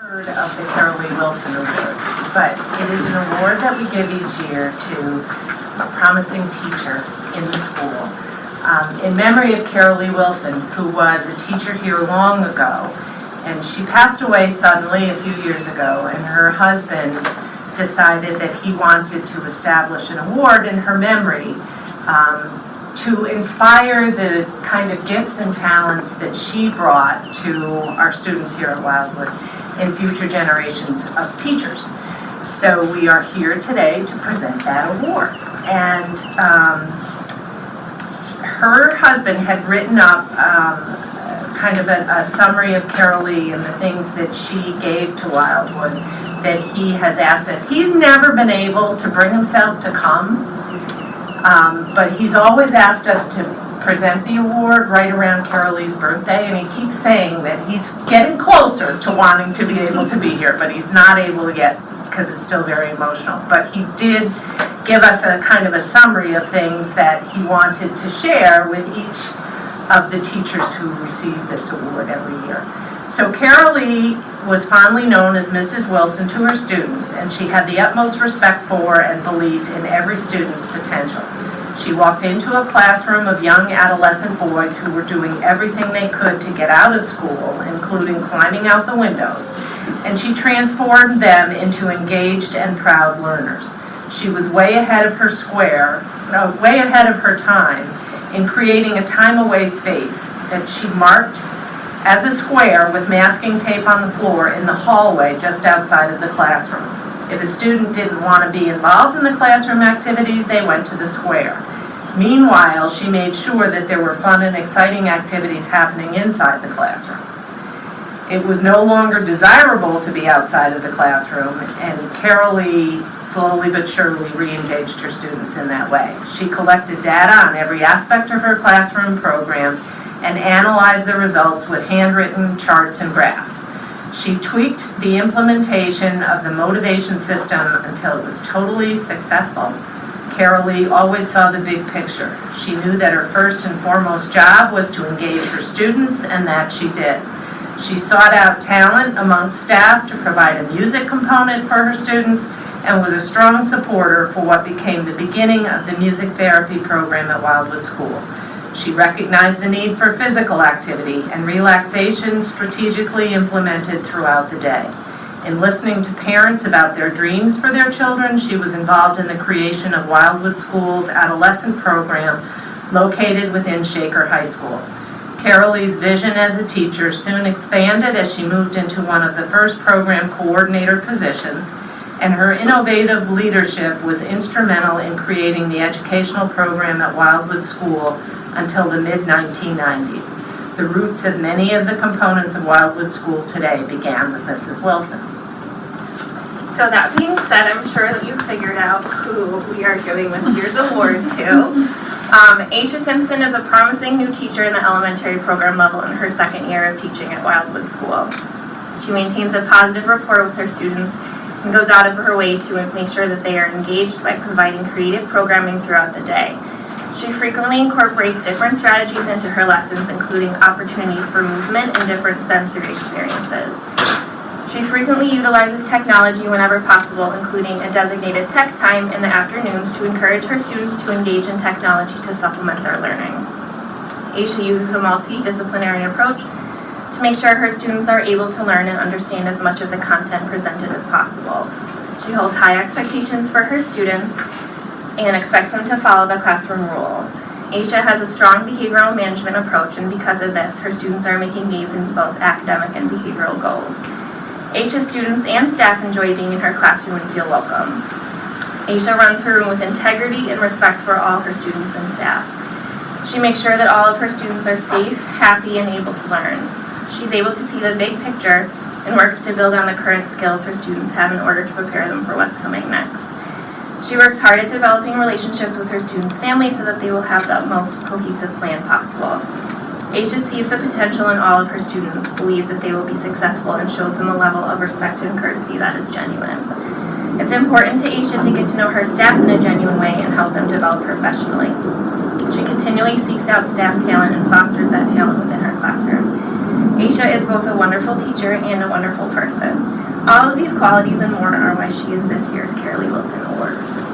Heard of the Carolee Wilson Award, but it is an award that we give each year to a promising teacher in the school. In memory of Carolee Wilson, who was a teacher here long ago, and she passed away suddenly a few years ago, and her husband decided that he wanted to establish an award in her memory to inspire the kind of gifts and talents that she brought to our students here at Wildwood and future generations of teachers. So we are here today to present that award. And her husband had written up kind of a summary of Carolee and the things that she gave to Wildwood that he has asked us. He's never been able to bring himself to come, but he's always asked us to present the award right around Carolee's birthday, and he keeps saying that he's getting closer to wanting to be able to be here, but he's not able to get, because it's still very emotional. But he did give us a kind of a summary of things that he wanted to share with each of the teachers who receive this award every year. So Carolee was fondly known as Mrs. Wilson to her students, and she had the utmost respect for and belief in every student's potential. She walked into a classroom of young adolescent boys who were doing everything they could to get out of school, including climbing out the windows, and she transformed them into engaged and proud learners. She was way ahead of her time in creating a time-away space that she marked as a square with masking tape on the floor in the hallway just outside of the classroom. If a student didn't want to be involved in the classroom activities, they went to the square. Meanwhile, she made sure that there were fun and exciting activities happening inside the classroom. It was no longer desirable to be outside of the classroom, and Carolee slowly but surely re-engaged her students in that way. She collected data on every aspect of her classroom program and analyzed the results with handwritten charts and graphs. She tweaked the implementation of the motivation system until it was totally successful. Carolee always saw the big picture. She knew that her first and foremost job was to engage her students, and that she did. She sought out talent amongst staff to provide a music component for her students and was a strong supporter for what became the beginning of the music therapy program at Wildwood School. She recognized the need for physical activity and relaxation strategically implemented throughout the day. In listening to parents about their dreams for their children, she was involved in the creation of Wildwood School's adolescent program located within Shaker High School. Carolee's vision as a teacher soon expanded as she moved into one of the first program coordinator positions, and her innovative leadership was instrumental in creating the educational program at Wildwood School until the mid-1990s. The roots of many of the components of Wildwood School today began with Mrs. Wilson. So that being said, I'm sure that you figured out who we are giving this year's award to. Aisha Simpson is a promising new teacher in the elementary program level in her second year of teaching at Wildwood School. She maintains a positive rapport with her students and goes out of her way to make sure that they are engaged by providing creative programming throughout the day. She frequently incorporates different strategies into her lessons, including opportunities for movement and different sensory experiences. She frequently utilizes technology whenever possible, including a designated tech time in the afternoons to encourage her students to engage in technology to supplement their learning. Aisha uses a multidisciplinary approach to make sure her students are able to learn and understand as much of the content presented as possible. She holds high expectations for her students and expects them to follow the classroom rules. Aisha has a strong behavioral management approach, and because of this, her students are making gains in both academic and behavioral goals. Aisha's students and staff enjoy being in her classroom and feel welcome. Aisha runs her room with integrity and respect for all her students and staff. She makes sure that all of her students are safe, happy, and able to learn. She's able to see the big picture and works to build on the current skills her students have in order to prepare them for what's coming next. She works hard at developing relationships with her students' families so that they will have the most cohesive plan possible. Aisha sees the potential in all of her students, believes that they will be successful, and shows them a level of respect and courtesy that is genuine. It's important to Aisha to get to know her staff in a genuine way and help them develop professionally. She continually seeks out staff talent and fosters that talent within her classroom. Aisha is both a wonderful teacher and a wonderful person. All of these qualities and more are why she is this year's Carolee Wilson Award recipient.